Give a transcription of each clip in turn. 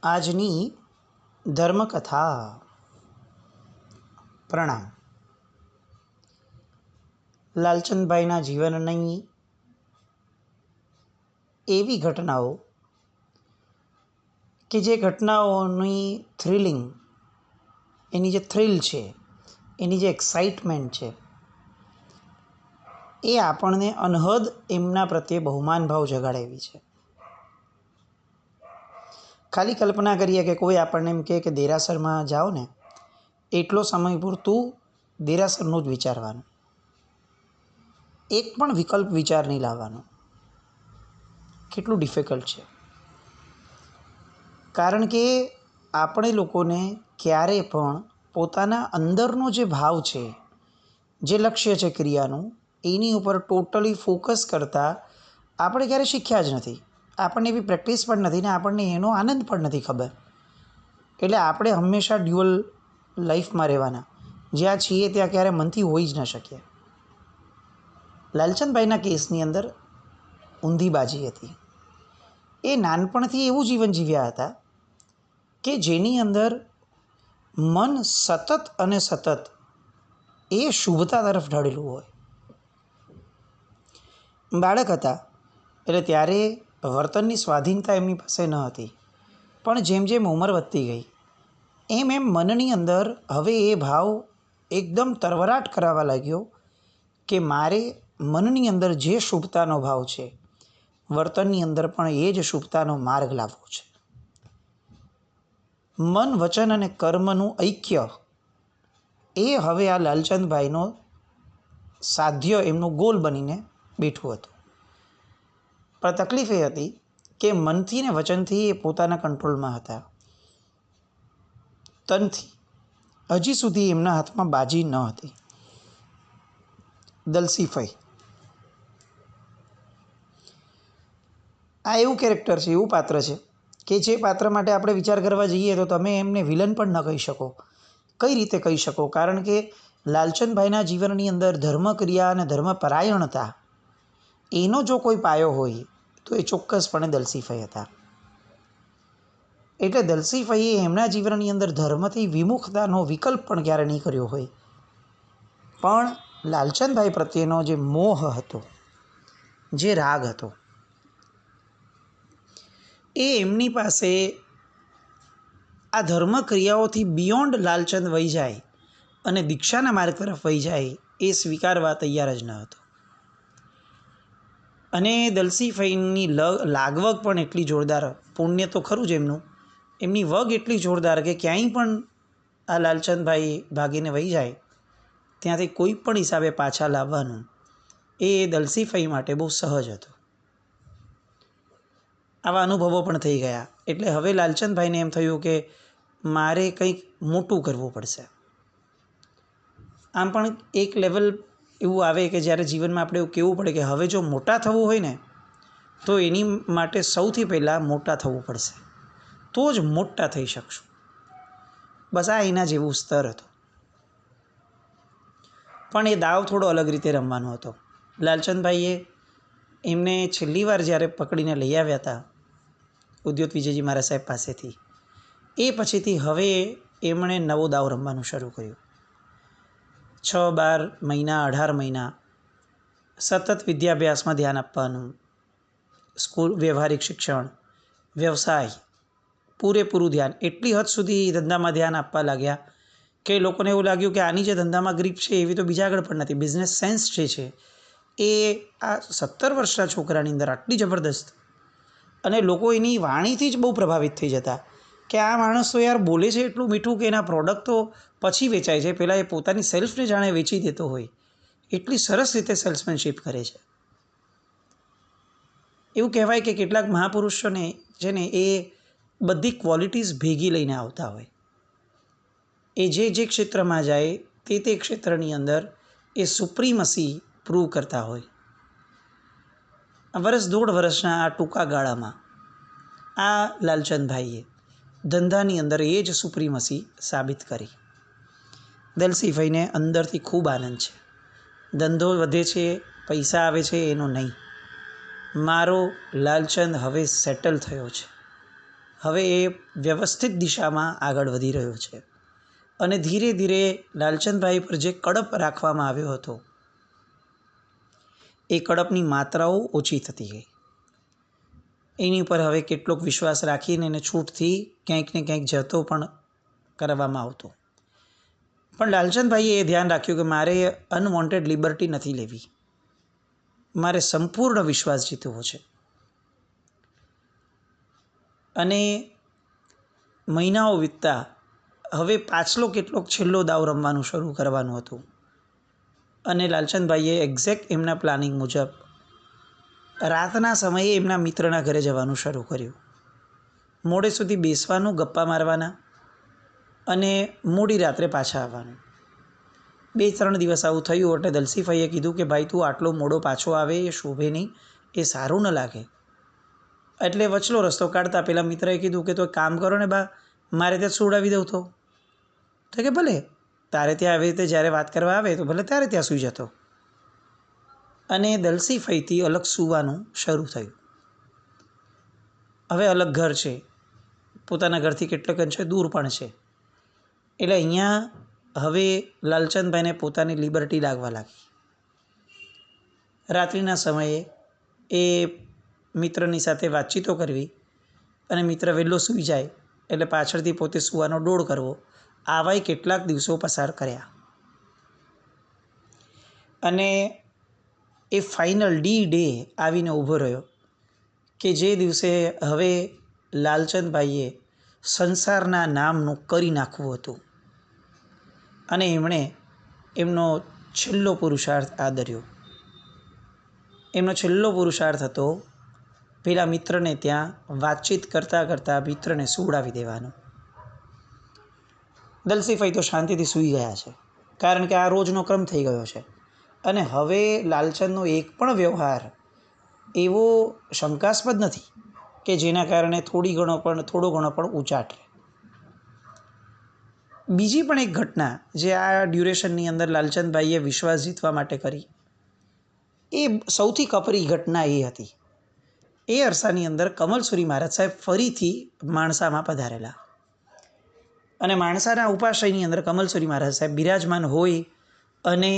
આજની ધર્મકથા. પ્રણામ. લાલચંદભાઈના જીવનની એવી ઘટનાઓ કે જે ઘટનાઓની થ્રિલિંગ, એની જે થ્રિલ છે, એની જે એક્સાઇટમેન્ટ છે, એ આપણને અનહદ એમના પ્રત્યે બહુમાન ભાવ જગાડે છે. ખાલી કલ્પના કરીએ કે કોઈ આપણને એમ કહે કે દેરાસરમાં જાઓ ને, એટલો સમય પૂરતું દેરાસરનું જ વિચારવાનું, એક પણ વિકલ્પ વિચાર નહીં લાવવાનો. કેટલું ડિફિકલ્ટ છે. કારણ કે આપણે લોકોને ક્યારે પણ પોતાના અંદરનો જે ભાવ છે, જે લક્ષ્ય છે ક્રિયાનું, એની ઉપર ટોટલી ફોકસ કરતાં આપણે ક્યારે શીખ્યા જ નથી. આપણને એવી પ્રેક્ટિસ પણ નથી ને આપણને એનો આનંદ પણ નથી ખબર. એટલે આપણે હંમેશા ડ્યુઅલ લાઈફમાં રહેવાના, જ્યાં છીએ ત્યાં ક્યારે મનથી હોઈ જ ન શકીએ. લાલચંદભાઈના કેસની અંદર ઊંધી બાજી હતી. એ નાનપણથી એવું જીવન જીવ્યા હતા કે જેની અંદર મન સતત અને સતત એ શુભતા તરફ ઢળેલું હોય. બાળક હતા એટલે ત્યારે વર્તનની સ્વાધીનતા એમની પાસે ન હતી, પણ જેમ જેમ ઉંમર વધતી ગઈ એમ એમ મનની અંદર હવે એ ભાવ એકદમ તરવરાટ કરાવવા લાગ્યો કે મારે મનની અંદર જે શુભતાનો ભાવ છે, વર્તનની અંદર પણ એ જ શુભતાનો માર્ગ લાવવો છે. મન, વચન અને કર્મનું ઐક્ય એ હવે આ લાલચંદભાઈનો સાધ્ય, એમનો ગોલ બનીને બેઠું હતું. પણ તકલીફ એ હતી કે મનથી ને વચનથી એ પોતાના કંટ્રોલમાં હતા. તનથી હજી સુધી એમના હાથમાં બાજી ન હતી. દલસીફઈ આ એવું કેરેક્ટર છે, એવું પાત્ર છે કે જે પાત્ર માટે આપણે વિચાર કરવા જઈએ તો તમે એમને વિલન પણ ન કહી શકો. કઈ રીતે કહી શકો? કારણ કે લાલચંદભાઈના જીવનની અંદર ધર્મક્રિયા અને ધર્મપરાયણતા એનો જો કોઈ પાયો હોય તો એ ચોક્કસપણે દલસીફઈ હતા. એટલે દલસીફઈએ એમના જીવનની અંદર ધર્મથી વિમુખતાનો વિકલ્પ પણ ક્યારે નહીં કર્યો હોય. પણ લાલચંદભાઈ પ્રત્યેનો જે મોહ હતો, જે રાગ હતો, એ એમની પાસે આ ધર્મક્રિયાઓથી બિયોન્ડ લાલચંદ વહી જાય અને દીક્ષાના માર્ગ તરફ વહી જાય એ સ્વીકારવા તૈયાર જ ન હતો. અને દલસીફઈની લાગવગ પણ એટલી જોરદાર, પુણ્ય તો ખરું જ એમનું, એમની વગ એટલી જોરદાર કે ક્યાંય પણ આ લાલચંદભાઈ ભાગીને વહી જાય ત્યાંથી કોઈ પણ હિસાબે પાછા લાવવાનું એ દલસીફઈ માટે બહુ સહજ હતું. આવા અનુભવો પણ થઈ ગયા. એટલે હવે લાલચંદભાઈને એમ થયું કે મારે કંઈક મોટું કરવું પડશે. આમ પણ એક લેવલ એવું આવે કે જ્યારે જીવનમાં આપણે એવું કહેવું પડે કે હવે જો મોટા થવું હોય ને તો એની માટે સૌથી પહેલાં મોટા થવું પડશે, તો જ મોટા થઈ શકશું. બસ આ એના જેવું સ્તર હતું. પણ એ દાવ થોડો અલગ રીતે રમવાનો હતો. લાલચંદભાઈએ એમને છેલ્લી વાર જ્યારે પકડીને લઈ આવ્યા હતા ઉદ્યોત વિજયજી મહારાજ સાહેબ પાસેથી, એ પછીથી હવે એમણે નવો દાવ રમવાનું શરૂ કર્યું. 6-12 મહિના, 18 મહિના સતત વિદ્યાભ્યાસમાં ધ્યાન આપવાનું, સ્કૂલ, વ્યવહારિક શિક્ષણ, વ્યવસાય, પૂરેપૂરું ધ્યાન. એટલી હદ સુધી ધંધામાં ધ્યાન આપવા લાગ્યા કે લોકોને એવું લાગ્યું કે આની જે ધંધામાં ગ્રીપ છે એવી તો બીજા આગળ પણ નથી. બિઝનેસ સેન્સ જે છે એ આ 17 વર્ષના છોકરાની અંદર આટલી જબરદસ્ત, અને લોકો એની વાણીથી જ બહુ પ્રભાવિત થઈ જતા કે આ માણસ તો યાર બોલે છે એટલું મીઠું કે એના પ્રોડક્ટ તો પછી વેચાય છે, પહેલાં એ પોતાની સેલ્ફને જાણે વેચી દેતો હોય, એટલી સરસ રીતે સેલ્સમેનશીપ કરે છે. એવું કહેવાય કે કેટલાક મહાપુરુષોને છે ને એ બધી ક્વોલિટીઝ ભેગી લઈને આવતા હોય. એ જે ક્ષેત્રમાં જાય તે ક્ષેત્રની અંદર એ સુપ્રીમસી પ્રૂવ કરતા હોય. વર્ષ 1.5 વર્ષના આ ટૂંકા ગાળામાં આ લાલચંદભાઈએ ધંધાની અંદર એ જ સુપ્રીમસી સાબિત કરી. દલસીફઈને અંદરથી ખૂબ આનંદ છે. ધંધો વધે છે, પૈસા આવે છે, એનો નહીં. મારો લાલચંદ હવે સેટલ થયો છે, હવે એ વ્યવસ્થિત દિશામાં આગળ વધી રહ્યો છે અને ધીરે ધીરે લાલચંદભાઈ પર જે કડપ રાખવામાં આવ્યો હતો એ કડપની માત્રાઓ ઓછી થતી ગઈ. એની ઉપર હવે કેટલોક વિશ્વાસ રાખીને એને છૂટથી ક્યાંક ને ક્યાંક જતો પણ કરવામાં આવતો. પણ લાલચંદભાઈએ એ ધ્યાન રાખ્યું કે મારે અનવોન્ટેડ લિબર્ટી નથી લેવી, મારે સંપૂર્ણ વિશ્વાસ જીતવો છે. અને મહિનાઓ વીતતા હવે પાછલો કેટલોક છેલ્લો દાવ રમવાનું શરૂ કરવાનું હતું અને લાલચંદભાઈએ એક્ઝેક્ટ એમના પ્લાનિંગ મુજબ રાતના સમયે એમના મિત્રના ઘરે જવાનું શરૂ કર્યું. મોડે સુધી બેસવાનું, ગપ્પા મારવાના અને મોડી રાત્રે પાછા આવવાનું. 2-3 દિવસ આવું થયું એટલે દલસીફાઈએ કીધું કે ભાઈ તું આટલો મોડો પાછો આવે એ શોભે નહીં, એ સારું ન લાગે. એટલે વચલો રસ્તો કાઢતા પેલા મિત્રએ કીધું કે તો કામ કરો ને બા, મારે ત્યાં સુવડાવી દઉં તો કે ભલે, તારે ત્યાં આવી રીતે જ્યારે વાત કરવા આવે તો ભલે તારે ત્યાં સૂઈ જતો. અને દલસીફાઈથી અલગ સૂવાનું શરૂ થયું. હવે અલગ ઘર છે, પોતાના ઘરથી કેટલાક અંશે દૂર પણ છે, એટલે અહીંયા હવે લાલચંદભાઈને પોતાની લિબર્ટી લાગવા લાગી. રાત્રિના સમયે એ મિત્રની સાથે વાતચીતો કરવી અને મિત્ર વહેલો સૂઈ જાય એટલે પાછળથી પોતે સૂવાનો ડોળ કરવો, આવાય કેટલાક દિવસો પસાર કર્યા. અને એ ફાઇનલ D-Day આવીને ઊભો રહ્યો કે જે દિવસે હવે લાલચંદભાઈએ સંસારના નામનું કરી નાખવું હતું અને એમણે એમનો છેલ્લો પુરુષાર્થ આદર્યો. એમનો છેલ્લો પુરુષાર્થ હતો પેલા મિત્રને ત્યાં વાતચીત કરતાં કરતાં મિત્રને સુવડાવી દેવાનો. દલસીફાઈ તો શાંતિથી સૂઈ ગયા છે, કારણ કે આ રોજનો ક્રમ થઈ ગયો છે અને હવે લાલચંદનો એક પણ વ્યવહાર એવો શંકાસ્પદ નથી કે જેના કારણે થોડો ઘણો પણ ઉચાટ રહે. બીજી પણ એક ઘટના જે આ ડ્યુરેશનની અંદર લાલચંદભાઈએ વિશ્વાસ જીતવા માટે કરી, એ સૌથી કપરી ઘટના એ હતી. એ અરસાની અંદર કમલસુરી મહારાજ સાહેબ ફરીથી માણસામાં પધારેલા અને માણસાના ઉપાશ્રયની અંદર કમલસુરી મહારાજ સાહેબ બિરાજમાન હોય અને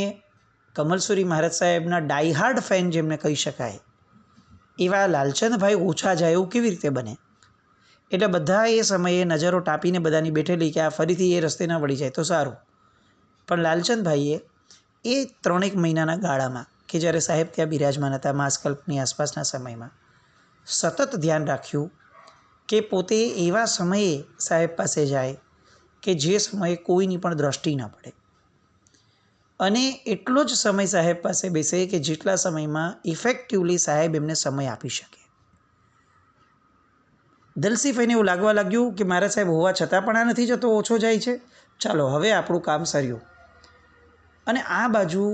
કમલસુરી મહારાજ સાહેબના ડાયહાર્ડ ફેન જેમને કહી શકાય એવા લાલચંદભાઈ ઓછા જાય એવું કેવી રીતે બને? એટલે બધા એ સમયે નજરો ટાંપીને બધાની બેઠેલી કે આ ફરીથી એ રસ્તે ન વળી જાય તો સારું. પણ લાલચંદભાઈએ એ 3-1 મહિનાના ગાળામાં કે જ્યારે સાહેબ ત્યાં બિરાજમાન હતા, માસકલ્પની આસપાસના સમયમાં સતત ધ્યાન રાખ્યું કે પોતે એવા સમયે સાહેબ પાસે જાય કે જે સમયે કોઈની પણ દ્રષ્ટિ ન પડે અને એટલો જ સમય સાહેબ પાસે બેસે કે જેટલા સમયમાં ઇફેક્ટિવલી સાહેબ એમને સમય આપી શકે. દલસીફાઈને એવું લાગવા લાગ્યું કે મારા સાહેબ હોવા છતાં પણ આ નથી જતો, ઓછો જાય છે, ચાલો હવે આપણું કામ સર્યું. અને આ બાજુ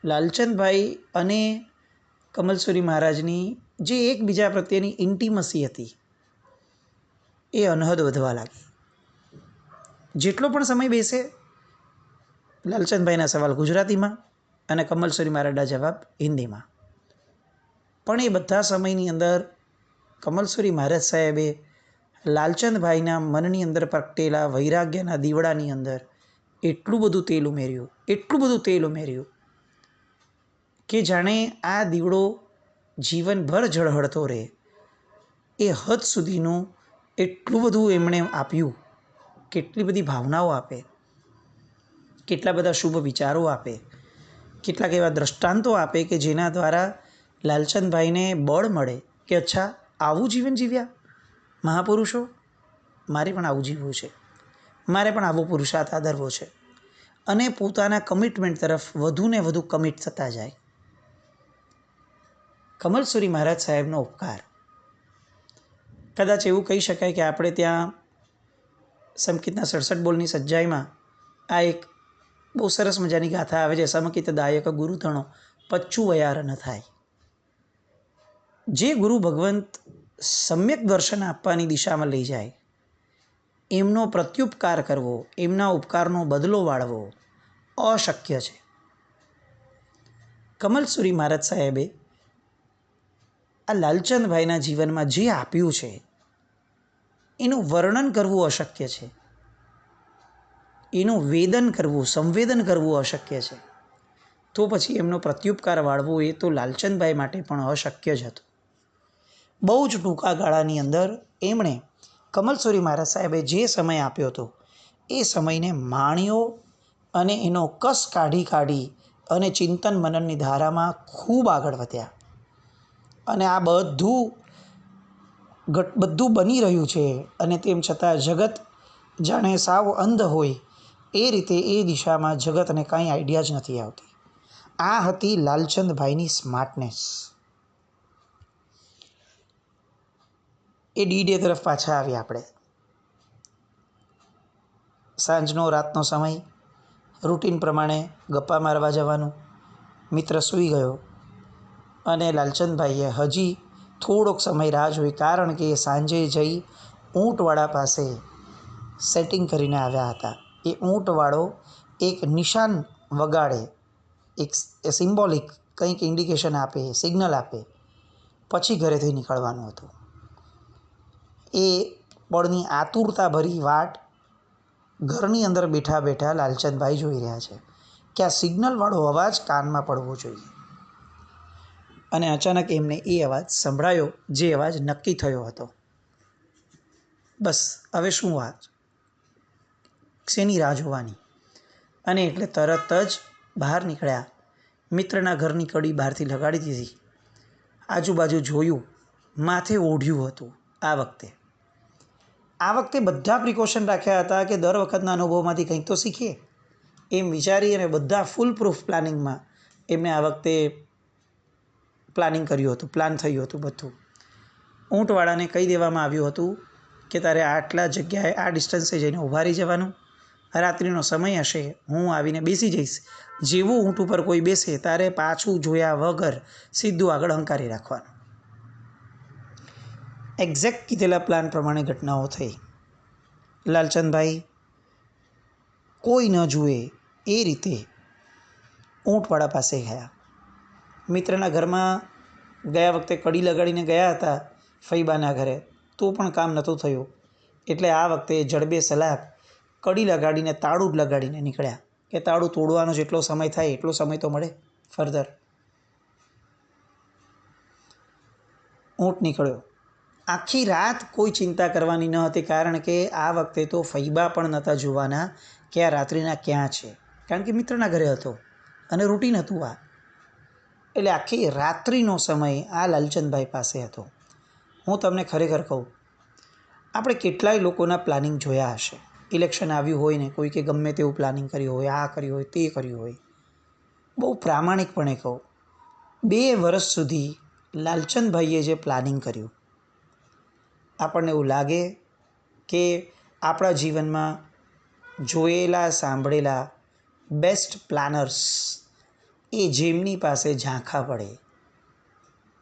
લાલચંદભાઈ અને કમલસુરી મહારાજની જે એકબીજા પ્રત્યેની ઇન્ટિમસી હતી એ અનહદ વધવા લાગી. જેટલો પણ સમય બેસે લાલચંદભાઈના સવાલ ગુજરાતીમાં અને કમલસુરી મહારાજના જવાબ હિન્દીમાં. પણ એ બધા સમયની અંદર કમલસુરી મહારાજ સાહેબે લાલચંદભાઈના મનની અંદર પ્રગટેલા વૈરાગ્યના દીવડાની અંદર એટલું બધું તેલ ઉમેર્યું કે જાણે આ દીવડો જીવનભર ઝળહળતો રહે એ હદ સુધીનું એટલું બધું એમણે આપ્યું. કેટલી બધી ભાવનાઓ આપે, કેટલા બધા શુભ વિચારો આપે, કેટલાક એવા દ્રષ્ટાંતો આપે કે જેના દ્વારા લાલચંદભાઈને બળ મળે કે અચ્છા આવું જીવન જીવ્યા મહાપુરુષો, મારે પણ આવું જીવવું છે, મારે પણ આવો પુરુષાર્થ આદરવો છે અને પોતાના કમિટમેન્ટ તરફ વધુને વધુ કમિટ થતા જાય. કમલસુરી મહારાજ સાહેબનો ઉપકાર કદાચ એવું કહી શકાય કે આપણે ત્યાં સમકિતના 67 બોલની સજ્જાઈમાં આ એક બહુ સરસ મજાની ગાથા આવે છે, સમકિત દાયક ગુરુતણો પચ્ચું વયાર ન થાય. જે ગુરુ ભગવંત સમ્યક દર્શન આપવાની દિશામાં લઈ જાય એમનો પ્રત્યુપકાર કરવો, એમના ઉપકારનો બદલો વાળવો અશક્ય છે. કમલસુરી મહારાજ સાહેબે આ લાલચંદભાઈના જીવનમાં જે આપ્યું છે એનું વર્ણન કરવું અશક્ય છે, એનું વેદન કરવું, સંવેદન કરવું અશક્ય છે. તો પછી એમનો પ્રત્યુપકાર વાળવો એ તો લાલચંદભાઈ માટે પણ અશક્ય જ હતું. બહુ જ ટૂંકા ગાળાની અંદર એમણે કમલસુરી મહારાજ સાહેબે જે સમય આપ્યો હતો એ સમયને માણ્યો અને એનો કસ કાઢી અને ચિંતન મનનની ધારામાં ખૂબ આગળ વધ્યા. અને આ બધું બની રહ્યું છે અને તેમ છતાં જગત જાણે સાવ અંધ હોય એ રીતે એ દિશામાં જગતને કાંઈ આઈડિયા જ નથી આવતી. આ હતી લાલચંદભાઈની સ્માર્ટનેસ. એ ડી ડે તરફ પાછા આવ્યા આપણે. સાંજનો રાતનો સમય, રૂટીન પ્રમાણે ગપ્પા મારવા જવાનું. મિત્ર સૂઈ ગયો અને લાલચંદભાઈએ હજી થોડોક સમય રાહ જોઈ, કારણ કે સાંજે જઈ ઊંટવાળા પાસે સેટિંગ કરીને આવ્યા હતા. એ ઊંટવાળો એક નિશાન વગાડે, એક સિમ્બોલિક કંઈક ઇન્ડિકેશન આપે, સિગ્નલ આપે, પછી ઘરેથી નીકળવાનું હતું. એ પળની આતુરતાભરી વાટ ઘરની અંદર બેઠા બેઠા લાલચંદભાઈ જોઈ રહ્યા છે કે આ સિગ્નલવાળો અવાજ કાનમાં પડવો જોઈએ. અને અચાનક એમને એ અવાજ સંભળાયો, જે અવાજ નક્કી થયો હતો. બસ હવે શું વાત, શેની રાહ જોવાની? અને એટલે તરત જ બહાર નીકળ્યા. મિત્રના ઘરની કડી બહારથી લગાડી દીધી. આજુબાજુ જોયું, માથે ઓઢ્યું હતું. આ વખતે બધા પ્રિકોશન રાખ્યા હતા કે દર વખતના અનુભવમાંથી કંઈક તો શીખીએ એમ વિચારી અને બધા ફૂલ પ્રૂફ પ્લાનિંગમાં એમણે આ વખતે પ્લાનિંગ કર્યું હતું, પ્લાન થયું હતું બધું. ઊંટવાળાને કહી દેવામાં આવ્યું હતું કે તારે આટલા જગ્યાએ આ ડિસ્ટન્સે જઈને ઊભા રહી જવાનું. રાત્રિનો સમય હશે, હું આવીને બેસી જઈશ. જેવું ઊંટ ઉપર કોઈ બેસે તારે પાછું જોયા વગર સીધું આગળ હંકારી રાખવાનું. એક્ઝેક્ટ કીધેલા પ્લાન પ્રમાણે ઘટનાઓ થઈ. લાલચંદભાઈ કોઈ ન જુએ એ રીતે ઊંટવાળા પાસે ગયા. મિત્રના ઘરમાં ગયા વખતે કડી લગાડીને ગયા હતા ફઈબાના ઘરે, તો પણ કામ નહોતું થયું. એટલે આ વખતે જડબે સલાક કડી લગાડીને તાળું જ લગાડીને નીકળ્યા કે તાળું તોડવાનો જેટલો સમય થાય એટલો સમય તો મળે ફર્ધર. ઊંટ નીકળ્યો. આખી રાત કોઈ ચિંતા કરવાની ન હતી, કારણ કે આ વખતે તો ફઈબા પણ નહોતા જોવાના કે આ રાત્રિના ક્યાં છે, કારણ કે મિત્રના ઘરે હતો અને રૂટીન હતું આ. એટલે આખી રાત્રિનો સમય આ લાલચંદભાઈ પાસે હતો. હું તમને ખરેખર કહું, આપણે કેટલાય લોકોના પ્લાનિંગ જોયા હશે. ઇલેક્શન આવ્યું હોય ને કોઈ કે ગમે તેવું પ્લાનિંગ કર્યું હોય, આ કર્યું હોય, તે કર્યું હોય. બહુ પ્રામાણિકપણે કહું, 2 વર્ષ સુધી લાલચંદભાઈએ જે પ્લાનિંગ કર્યું, આપણને એવું લાગે કે આપણા જીવનમાં જોયેલા સાંભળેલા બેસ્ટ પ્લાનર્સ એ જેમની પાસે ઝાંખા પડે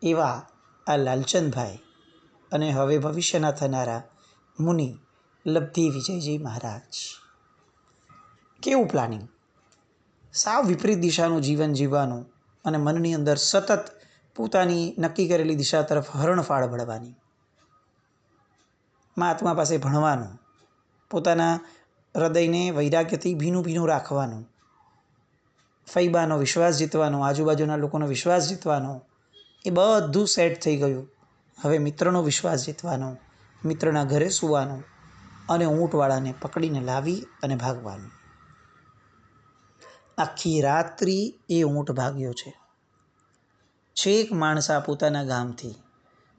એવા આ લાલચંદભાઈ અને હવે ભવિષ્યના થનારા મુનિ લબ્ધિ વિજયજી મહારાજ. કેવું પ્લાનિંગ! સાવ વિપરીત દિશાનું જીવન જીવવાનું અને મનની અંદર સતત પોતાની નક્કી કરેલી દિશા તરફ હરણફાળ ભળવાની. મહાત્મા પાસે ભણવાનું, પોતાના હૃદયને વૈરાગ્યથી ભીનું રાખવાનું, ફઈબાનો વિશ્વાસ જીતવાનો, આજુબાજુના લોકોનો વિશ્વાસ જીતવાનો, એ બધું સેટ થઈ ગયું. હવે મિત્રનો વિશ્વાસ જીતવાનો, મિત્રના ઘરે સૂવાનું અને ઊંટવાળાને પકડીને લાવી અને ભાગવાનું. આખી રાત્રિ એ ઊંટ ભાગ્યો છે. છેક માણસા પોતાના ગામથી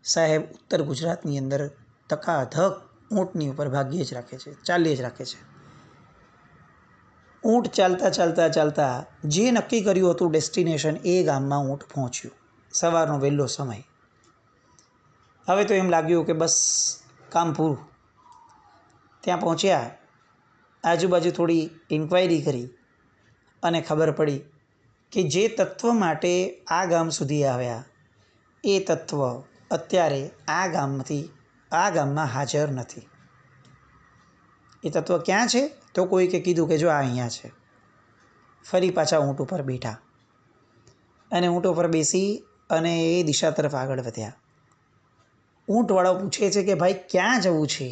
સાહેબ ઉત્તર ગુજરાતની અંદર ધકાધક ઊંટની ઉપર ભાગ્યે જ રાખે છે, ચાલ્યે જ રાખે છે. ઊંટ ચાલતા જે નક્કી કર્યું હતું ડેસ્ટિનેશન, એ ગામમાં ઊંટ પહોંચ્યું. સવારનો વહેલો સમય. હવે તો એમ લાગ્યું કે બસ કામ પૂરું. ત્યાં પહોંચ્યા, આજુબાજુ થોડી ઇન્ક્વાયરી કરી અને ખબર પડી કે જે તત્વ માટે આ ગામ સુધી આવ્યા એ તત્વ અત્યારે આ ગામમાં હાજર નથી. એ તત્વ ક્યાં છે? તો કોઈકે કીધું કે જો આ અહીંયા છે. ફરી પાછા ઊંટ ઉપર બેઠા અને ઊંટ ઉપર બેસી અને એ દિશા તરફ આગળ વધ્યા. ઊંટવાળો પૂછે છે કે ભાઈ ક્યાં જવું છે?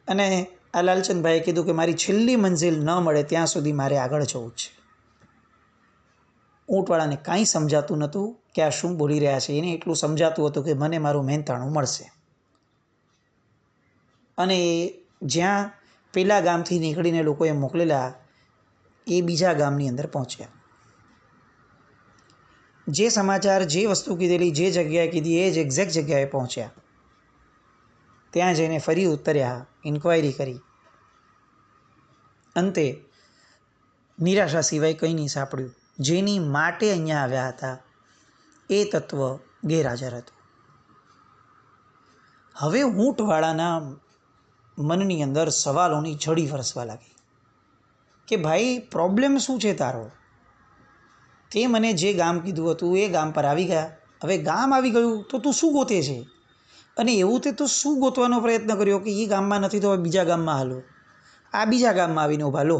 અને આ લાલચંદભાઈએ કીધું કે મારી છેલ્લી મંજિલ ન મળે ત્યાં સુધી મારે આગળ જવું છે. ઊંટવાળાને કાંઈ સમજાતું નહોતું કે આ શું બોલી રહ્યા છે. એને એટલું સમજાતું હતું કે મને મારું મહેનતાણું મળશે. અને જ્યાં પેલા ગામથી નીકળીને લોકોએ મોકલેલા એ બીજા ગામની અંદર પહોંચ્યા. જે સમાચાર, જે વસ્તુ કીધેલી, જે જગ્યાએ કીધી એ જ એક્ઝેક્ટ જગ્યાએ પહોંચ્યા. ત્યાં જઈને ફરી ઉતર્યા, ઇન્ક્વાયરી કરી. અંતે નિરાશા સિવાય કંઈ નહીં સાંપડ્યું. જેની માટે અહીંયા આવ્યા હતા એ તત્વ ગેરહાજર હતું. હવે ઊંટવાળાના મનની અંદર સવાલોની ઝડી વરસવા લાગી કે ભાઈ પ્રોબ્લેમ શું છે તારો? તે મને જે ગામ કીધું હતું એ ગામ પર આવી ગયા. હવે ગામ આવી ગયું તો તું શું ગોતે છે? અને એવું તે તું શું ગોતવાનો પ્રયત્ન કર્યો કે એ ગામમાં નથી તો હવે બીજા ગામમાં હાલો. આ બીજા ગામમાં આવીને ઊભા લો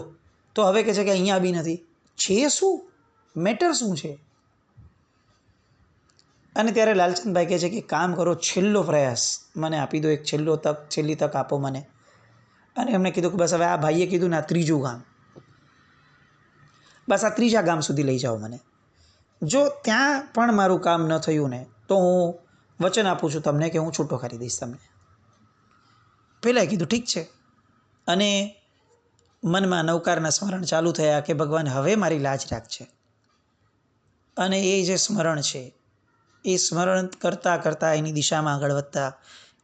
તો હવે કહે છે કે અહીંયા બી નથી. છે શું? મેટર શું છે? અને ત્યારે લાલચંદભાઈ કહે છે કે કામ કરો, છેલ્લો પ્રયાસ મને આપી દો, એક છેલ્લી તક આપો મને. અને એમણે કીધું કે બસ હવે આ ભાઈએ કીધું ને આ ત્રીજું ગામ, બસ આ ત્રીજા ગામ સુધી લઈ જાઓ મને. જો ત્યાં પણ મારું કામ ન થયું ને તો હું વચન આપું છું તમને કે હું છૂટો કરી દઈશ તમને. પહેલાં કીધું ઠીક છે. અને મનમાં નવકારના સ્મરણ ચાલુ થયા કે ભગવાન હવે મારી લાજ રાખશે. અને એ જે સ્મરણ છે એ સ્મરણ કરતાં કરતાં એની દિશામાં આગળ વધતા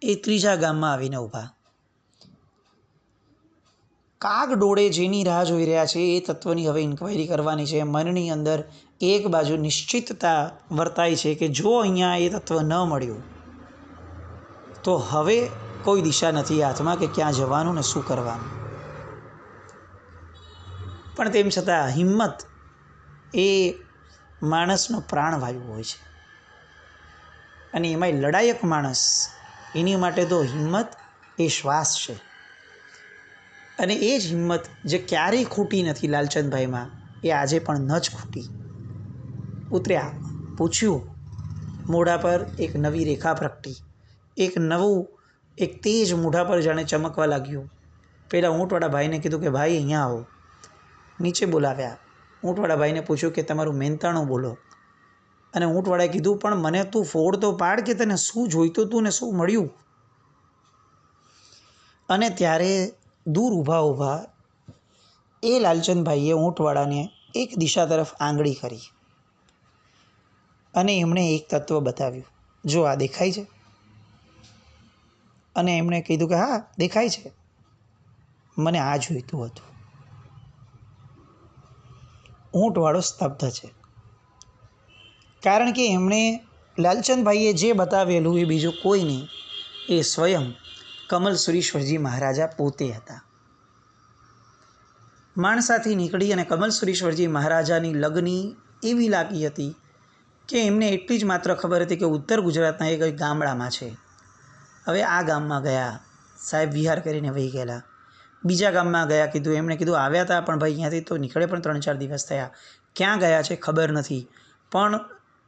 એ ત્રીજા ગામમાં આવીને ઊભા. કાગ ડોળે જેની રાહ જોઈ રહ્યા છે એ તત્વની હવે ઇન્ક્વાયરી કરવાની છે. મનની અંદર એક બાજુ નિશ્ચિતતા વર્તાય છે કે જો અહીંયા એ તત્વ ન મળ્યું તો હવે કોઈ દિશા નથી હાથમાં કે ક્યાં જવાનું ને શું કરવાનું. પણ તેમ છતાં હિંમત એ માણસનો પ્રાણવાયુ હોય છે. અને એમાંય લડાયક માણસ, એની માટે તો હિંમત એ શ્વાસ છે. અને એ જ હિંમત જે ક્યારેય ખૂટી નથી લાલચંદભાઈમાં, એ આજે પણ ન જ ખૂટી. ઉતર્યા, પૂછ્યું, મોઢા પર એક નવી રેખા પ્રગટી, એક તેજ મોઢા પર જાણે ચમકવા લાગ્યું. પહેલાં ઊંટવાળા ભાઈને કીધું કે ભાઈ અહીંયા આવો. નીચે બોલાવ્યા. ઊંટવાળા ભાઈને પૂછ્યું કે તમારું મહેનતાણું બોલો. અને ઊંટવાળાએ કીધું પણ મને તું ફોડ તો પાડ કે તને શું જોઈતું હતું ને શું મળ્યું. અને ત્યારે દૂર ઊભા એ લાલચંદભાઈએ ઊંટવાળાને એક દિશા તરફ આંગળી કરી અને એમણે એક તત્વ બતાવ્યું. જો આ દેખાય છે? અને એમણે કીધું કે હા દેખાય છે, મને આ જોઈતું હતું. ઊંટવાળો સ્તબ્ધ છે. કારણ કે એમણે લાલચંદભાઈએ જે બતાવેલું એ બીજું કોઈ નહીં, એ સ્વયં કમલ સુરીશ્વરજી મહારાજા પોતે હતા. માણસાથી નીકળી અને કમલ સુરીશ્વરજી મહારાજાની લગની એવી લાગી હતી કે એમને એટલી જ માત્ર ખબર હતી કે ઉત્તર ગુજરાતના એ કંઈ ગામડામાં છે. હવે આ ગામમાં ગયા, સાહેબ વિહાર કરીને વહી ગયેલા. બીજા ગામમાં ગયા, કીધું, એમણે કીધું આવ્યા હતા પણ ભાઈ અહીંયાથી તો નીકળે પણ 3-4 દિવસ થયા, ક્યાં ગયા છે ખબર નથી. પણ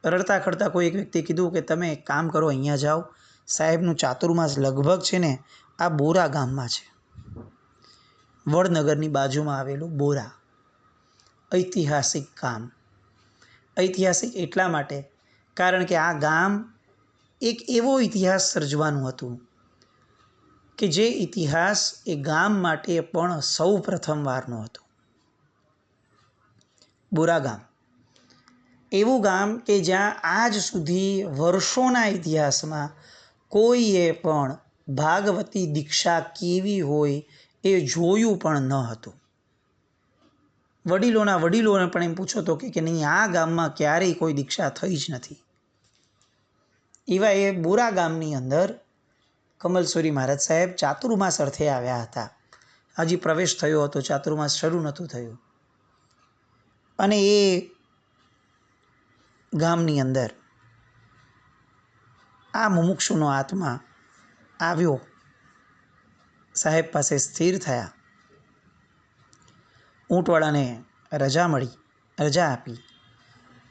રડતા ખડતા કોઈ એક વ્યક્તિએ કીધું કે તમે એક કામ કરો, અહીંયા જાઓ, સાહેબનું ચાતુર્માસ લગભગ છે ને આ બોરા ગામમાં છે, વડનગરની બાજુમાં આવેલું બોરા. ઐતિહાસિક ગામ. ઐતિહાસિક એટલા માટે કારણ કે આ ગામ એક એવો ઇતિહાસ સર્જવાનું હતું કે જે ઇતિહાસ એ ગામ માટે પણ સૌ પ્રથમવારનો હતો. બોરા ગામ એવું ગામ કે જ્યાં આજ સુધી વર્ષોના ઇતિહાસમાં કોઈએ પણ ભાગવતી દીક્ષા કેવી હોય એ જોયું પણ ન હતું. વડીલોને પણ એમ પૂછો તો કે નહીં, આ ગામમાં ક્યારેય કોઈ દીક્ષા થઈ જ નથી. એવા એ બોરા ગામની અંદર કમલસુરી મહારાજ સાહેબ ચાતુર્માસ અર્થે આવ્યા હતા. હજી પ્રવેશ થયો હતો, ચાતુર્માસ શરૂ નહોતું થયું. અને એ ગામની અંદર આ મુમુક્ષુનો આત્મા આવ્યો, સાહેબ પાસે સ્થિર થયા. ઊંટવાળાને રજા આપી,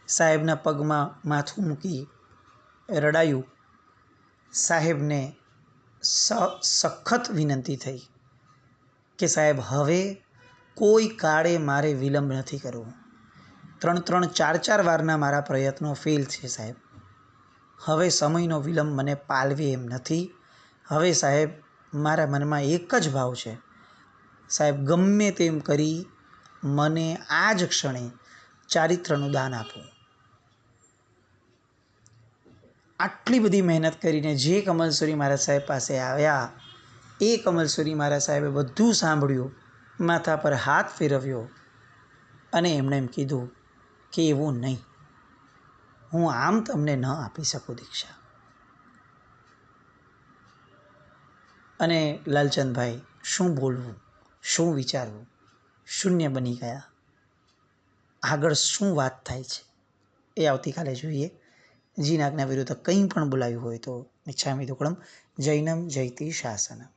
સાહેબના પગમાં માથું મૂકી રડાયું. સાહેબને સખત વિનંતી થઈ કે સાહેબ હવે કોઈ કાળે મારે વિલંબ નથી કરવો. 3-3, 4-4 વારના મારા પ્રયત્નો ફેલ છે સાહેબ. હવે સમયનો વિલંબ મને પાલવે એમ નથી. હવે સાહેબ મારા મનમાં એક જ ભાવ છે, સાહેબ ગમે તેમ કરી મને આ જ ક્ષણે ચારિત્રનું દાન આપો. આટલી બધી મહેનત કરીને જે કમલસુરી મહારાજ સાહેબ પાસે આવ્યા, એ કમલસુરી મહારાજ સાહેબે બધું સાંભળ્યું, માથા પર હાથ ફેરવ્યો અને એમણે એમ કીધું કે એવું નહીં, હું આમ તમને ન આપી શકું દીક્ષા. અને લાલચંદભાઈ શું બોલવું, શું વિચારવું, શૂન્ય બની ગયા. આગળ શું વાત થાય છે એ આવતીકાલે જોઈએ. જીન આજ્ઞા વિરુદ્ધ કંઈ પણ બોલાયું હોય તો મિચ્છામિ દુક્કડમ. જૈનમ જયતિ શાસનમ.